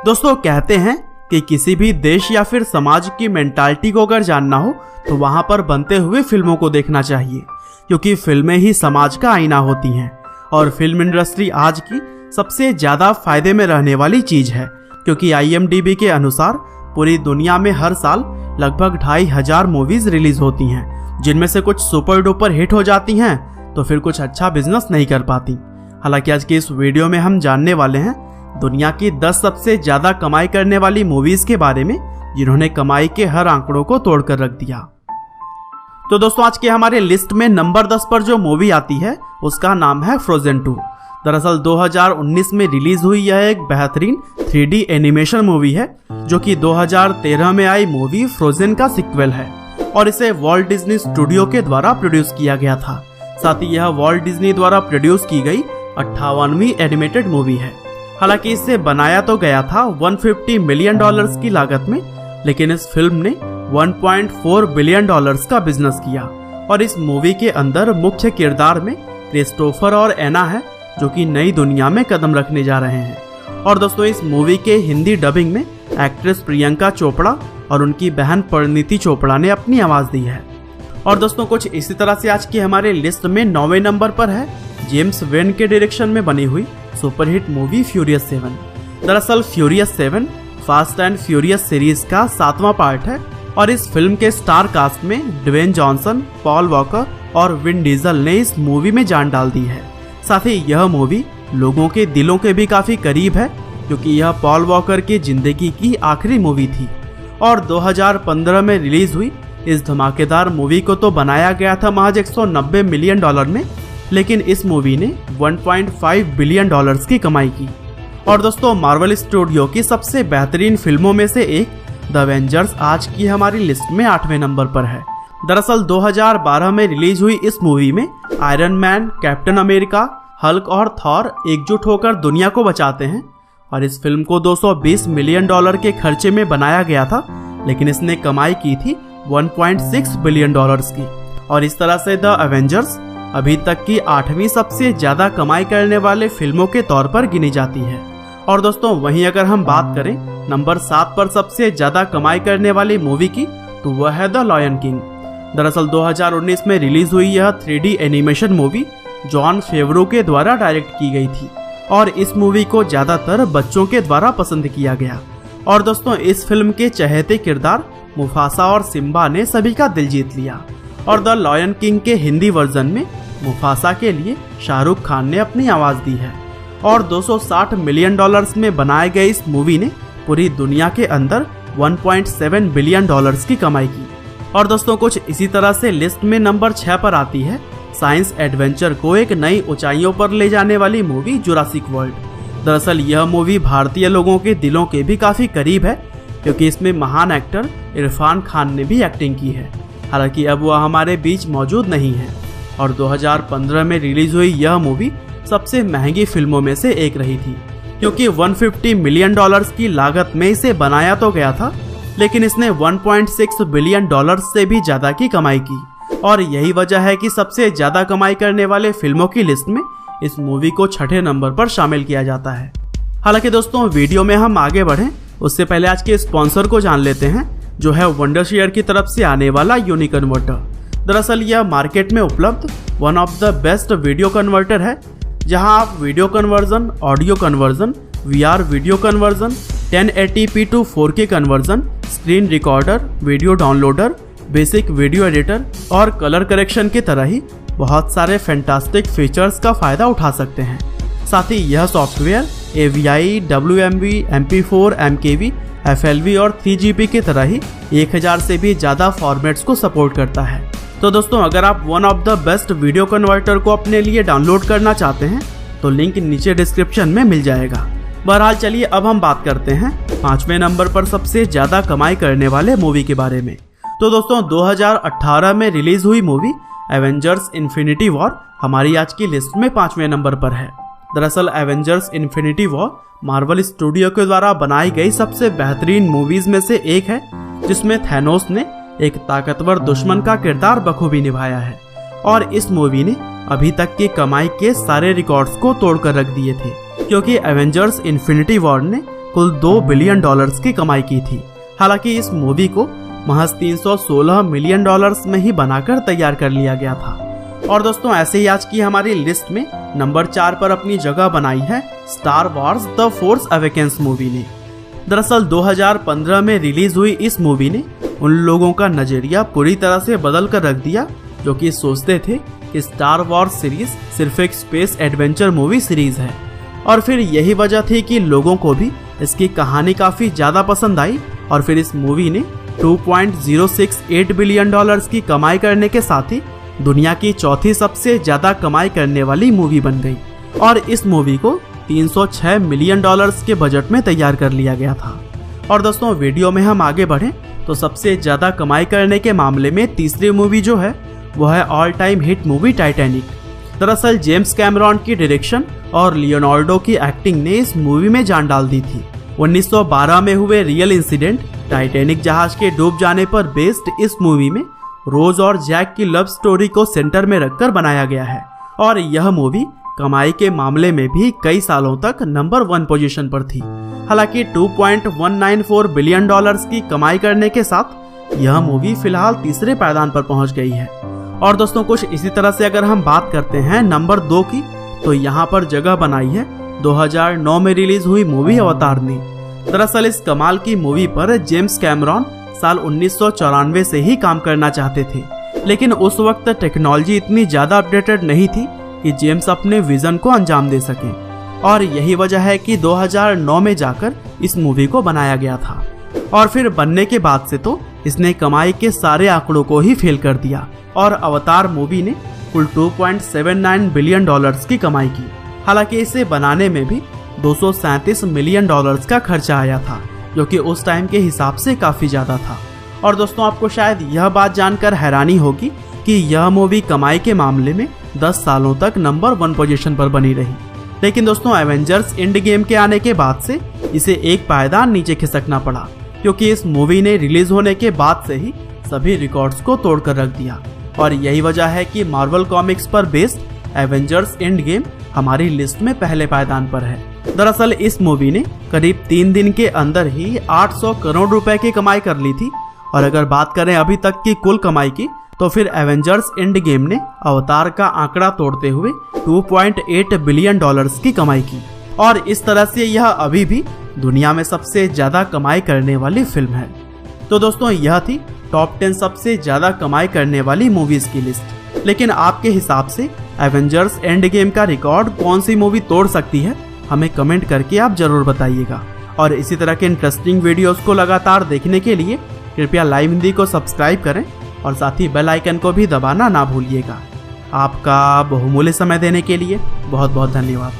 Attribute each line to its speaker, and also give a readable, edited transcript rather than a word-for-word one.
Speaker 1: दोस्तों कहते हैं कि किसी भी देश या फिर समाज की मेंटालिटी को अगर जानना हो तो वहां पर बनते हुए फिल्मों को देखना चाहिए, क्योंकि फिल्में ही समाज का आईना होती हैं। और फिल्म इंडस्ट्री आज की सबसे ज्यादा फायदे में रहने वाली चीज है, क्योंकि IMDb के अनुसार पूरी दुनिया में हर साल लगभग 2500 मूवीज रिलीज होती हैं, जिनमें से कुछ सुपर डुपर हिट हो जाती हैं तो फिर कुछ अच्छा बिजनेस नहीं कर पाती। हालांकि आज की इस वीडियो में हम जानने वाले हैं दुनिया की 10 सबसे ज्यादा कमाई करने वाली मूवीज के बारे में, जिन्होंने कमाई के हर आंकड़ों को तोड़कर रख दिया। तो दोस्तों आज के हमारे लिस्ट में नंबर 10 पर जो मूवी आती है उसका नाम है फ्रोजन 2। दरअसल 2019 में रिलीज हुई यह एक बेहतरीन 3D एनिमेशन मूवी है, जो कि 2013 में आई मूवी फ्रोजन का सिक्वल है और इसे वॉल्ट डिज्नी स्टूडियो के द्वारा प्रोड्यूस किया गया था। साथ ही यह वॉल्ट डिज्नी द्वारा प्रोड्यूस की गई 58वीं एनिमेटेड मूवी है। हालांकि इसे बनाया तो गया था $150 मिलियन की लागत में, लेकिन इस फिल्म ने $1.4 बिलियन का बिजनेस किया। और इस मूवी के अंदर मुख्य किरदार में क्रिस्टोफर और एना है, जो कि नई दुनिया में कदम रखने जा रहे हैं। और दोस्तों इस मूवी के हिंदी डबिंग में एक्ट्रेस प्रियंका चोपड़ा और उनकी बहन परिणीति चोपड़ा ने अपनी आवाज दी है। और दोस्तों कुछ इसी तरह से आज की हमारे लिस्ट में 9वें नंबर पर है जेम्स वेन के डायरेक्शन में बनी हुई सुपरहिट मूवी फ्यूरियस 7। दरअसल furious 7 fast and furious series का 7वां पार्ट है और इस फिल्म के स्टार कास्ट में ड्वेन जॉनसन, पॉल वॉकर और विन डीजल ने इस मूवी में जान डाल दी है। साथ ही यह मूवी लोगों के दिलों के भी काफी करीब है, क्योंकि यह पॉल वॉकर की जिंदगी की आखिरी मूवी थी। और 2015 में रिलीज हुई इस धमाकेदार मूवी को तो बनाया गया था महज $190 मिलियन में, लेकिन इस मूवी ने $1.5 बिलियन की कमाई की। और दोस्तों मार्वल स्टूडियो की सबसे बेहतरीन फिल्मों में से एक द एवेंजर्स आज की हमारी लिस्ट में 8वें नंबर पर है। दरअसल 2012 में रिलीज हुई इस मूवी में iron man, captain America, Hulk और थॉर एकजुट होकर दुनिया को बचाते हैं। और इस फिल्म को $220 मिलियन के खर्चे में बनाया गया था, लेकिन इसने कमाई की थी $1.6 बिलियन की। और इस तरह से द एवेंजर्स अभी तक की 8वीं सबसे ज्यादा कमाई करने वाले फिल्मों के तौर पर गिनी जाती है। और दोस्तों वहीं अगर हम बात करें नंबर 7 पर सबसे ज्यादा कमाई करने वाली मूवी की, तो वह है द लायन किंग। दरअसल 2019 में रिलीज हुई यह 3D एनिमेशन मूवी जॉन फेवरो के द्वारा डायरेक्ट की गई थी और इस मूवी को ज्यादातर बच्चों के द्वारा पसंद किया गया। और दोस्तों इस फिल्म के चहेते किरदार मुफासा और सिम्बा ने सभी का दिल जीत लिया। और द लायन किंग के हिंदी वर्जन में मुफासा के लिए शाहरुख खान ने अपनी आवाज दी है। और $260 मिलियन में बनाए गए इस मूवी ने पूरी दुनिया के अंदर $1.7 बिलियन की कमाई की। और दोस्तों कुछ इसी तरह से लिस्ट में नंबर 6 पर आती है साइंस एडवेंचर को एक नई ऊंचाइयों पर ले जाने वाली मूवी जुरासिक वर्ल्ड। दरअसल यह मूवी भारतीय लोगों के दिलों के भी काफी करीब है, क्योंकि इसमें महान एक्टर इरफान खान ने भी एक्टिंग की है। हालांकि अब वह हमारे बीच मौजूद नहीं है। और 2015 में रिलीज हुई यह मूवी सबसे महंगी फिल्मों में से एक रही थी, क्योंकि $150 मिलियन की लागत में इसे बनाया तो गया था, लेकिन इसने $1.6 बिलियन से भी ज्यादा की कमाई की। और यही वजह है कि सबसे ज्यादा कमाई करने वाले फिल्मों की लिस्ट में इस मूवी को 6ठे नंबर पर शामिल किया जाता है। हालांकि दोस्तों वीडियो में हम आगे बढ़ें उससे पहले आज के स्पॉन्सर को जान लेते हैं, जो है वंडरशेयर की तरफ से आने वाला यूनिकन्वर्टर। दरअसल यह मार्केट में उपलब्ध one of the best video converter है, जहां आप video conversion, audio conversion, VR video conversion, 1080p to 4K conversion, screen recorder, video downloader, basic video editor और कलर करेक्शन की तरह ही बहुत सारे फैंटास्टिक फीचर्स का फायदा उठा सकते हैं। साथ ही यह software AVI, WMV, MP4, MKV, FLV और 3GB की तरह ही 1000 से भी ज्यादा फॉर्मेट्स को सपोर्ट करता है। तो दोस्तों अगर आप one of the best video converter को अपने लिए डाउनलोड करना चाहते हैं तो लिंक नीचे डिस्क्रिप्शन में मिल जाएगा। बहरहाल चलिए अब हम बात करते हैं 5वें नंबर पर सबसे ज्यादा कमाई करने वाले मूवी के बारे में। तो दोस्तों 2018 में रिलीज हुई मूवी एवेंजर्स इन्फिनिटी वॉर हमारी आज की लिस्ट में 5वें नंबर पर है। दरअसल Avengers infinity war Marvel studio के द्वारा बनाई गई सबसे बेहतरीन मूवीज में से एक है, जिसमें थैनोस ने एक ताकतवर दुश्मन का किरदार बखूबी निभाया है। और इस मूवी ने अभी तक की कमाई के सारे रिकॉर्ड्स को तोड़कर रख दिए थे, क्योंकि एवेंजर्स इन्फिनिटी वॉर ने कुल $2 बिलियन की कमाई की थी। हालांकि इस मूवी को महज $316 मिलियन में ही बनाकर तैयार कर लिया गया था। और दोस्तों ऐसे ही आज की हमारी लिस्ट में नंबर 4 पर अपनी जगह बनाई है star Wars the force awakens movie ने। दरअसल 2015 में रिलीज हुई इस मूवी ने उन लोगों का नजरिया पूरी तरह से बदल कर रख दिया जो कि सोचते थे कि स्टार वॉर्स सीरीज सिर्फ एक स्पेस एडवेंचर मूवी सीरीज है। और फिर यही वजह थी कि लोगों को भी इसकी कहानी काफी ज्यादा पसंद आई और फिर इस मूवी ने $2.068 बिलियन की कमाई करने के साथ ही दुनिया की चौथी सबसे ज्यादा कमाई करने वाली मूवी बन गई। और इस मूवी को $306 मिलियन के बजट में तैयार कर लिया गया था। और दोस्तों वीडियो में हम आगे बढ़े तो सबसे ज्यादा कमाई करने के मामले में तीसरी मूवी जो है वो है all time hit movie Titanic. दरअसल जेम्स कैमरॉन की डायरेक्शन और लियोनार्डो की एक्टिंग ने इस मूवी में जान डाल दी थी। 1912 में हुए रियल इंसिडेंट टाइटैनिक जहाज के डूब जाने पर बेस्ड इस मूवी में रोज और जैक की लव स्टोरी को सेंटर में रखकर बनाया गया है। और यह मूवी कमाई के मामले में भी कई सालों तक नंबर 1 पोजीशन पर थी। हालांकि $2.194 बिलियन की कमाई करने के साथ यह मूवी फिलहाल तीसरे पायदान पर पहुंच गई है। और दोस्तों कुछ इसी तरह से अगर हम बात करते हैं नंबर 2 की, तो यहाँ पर जगह बनाई है 2009 में रिलीज हुई मूवी अवतार ने। दरअसल इस कमाल की मूवी पर जेम्स कैमरॉन साल 1994 से ही काम करना चाहते थे, लेकिन उस वक्त टेक्नोलॉजी इतनी ज्यादा अपडेटेड नहीं थी कि जेम्स अपने विजन को अंजाम दे सके। और यही वजह है कि 2009 में जाकर इस मूवी को बनाया गया था। और फिर बनने के बाद से तो इसने कमाई के सारे आंकड़ों को ही फेल कर दिया और अवतार मूवी ने कुल $2.79 बिलियन की कमाई की। हालांकि इसे बनाने में भी $237 मिलियन का खर्चा आया था, जो कि उस टाइम के हिसाब से काफी ज्यादा था। और दोस्तों आपको शायद यह बात जानकर हैरानी होगी कि यह मूवी कमाई के मामले में 10 सालों तक नंबर 1 पोजीशन पर बनी रही। लेकिन दोस्तों एवेंजर्स एंड गेम के आने के बाद से इसे एक पायदान नीचे खिसकना पड़ा, क्योंकि इस मूवी ने रिलीज होने के बाद से ही सभी रिकॉर्ड्स को तोड़कर रख दिया। और यही वजह है कि मार्वल कॉमिक्स पर बेस्ड एवेंजर्स एंड गेम हमारी लिस्ट में पहले पायदान पर है। दरअसल इस मूवी ने करीब 3 दिन के अंदर ही 800 करोड़ रुपए की कमाई कर ली थी। और अगर बात करें अभी तक की कुल कमाई की, तो फिर एवेंजर्स एंड गेम ने अवतार का आंकड़ा तोड़ते हुए $2.8 बिलियन की कमाई की। और इस तरह से यह अभी भी दुनिया में सबसे ज्यादा कमाई करने वाली फिल्म है। तो दोस्तों यह थी टॉप 10 सबसे ज्यादा कमाई करने वाली मूवीज की लिस्ट। लेकिन आपके हिसाब से एवेंजर्स एंड गेम का रिकॉर्ड कौन सी मूवी तोड़ सकती है, हमें कमेंट करके आप जरूर बताइएगा। और इसी तरह के इंटरेस्टिंग वीडियोस को लगातार देखने के लिए कृपया लाइव हिंदी को सब्सक्राइब करें और साथ ही बेल आइकन को भी दबाना ना भूलिएगा। आपका बहुमूल्य समय देने के लिए बहुत बहुत धन्यवाद।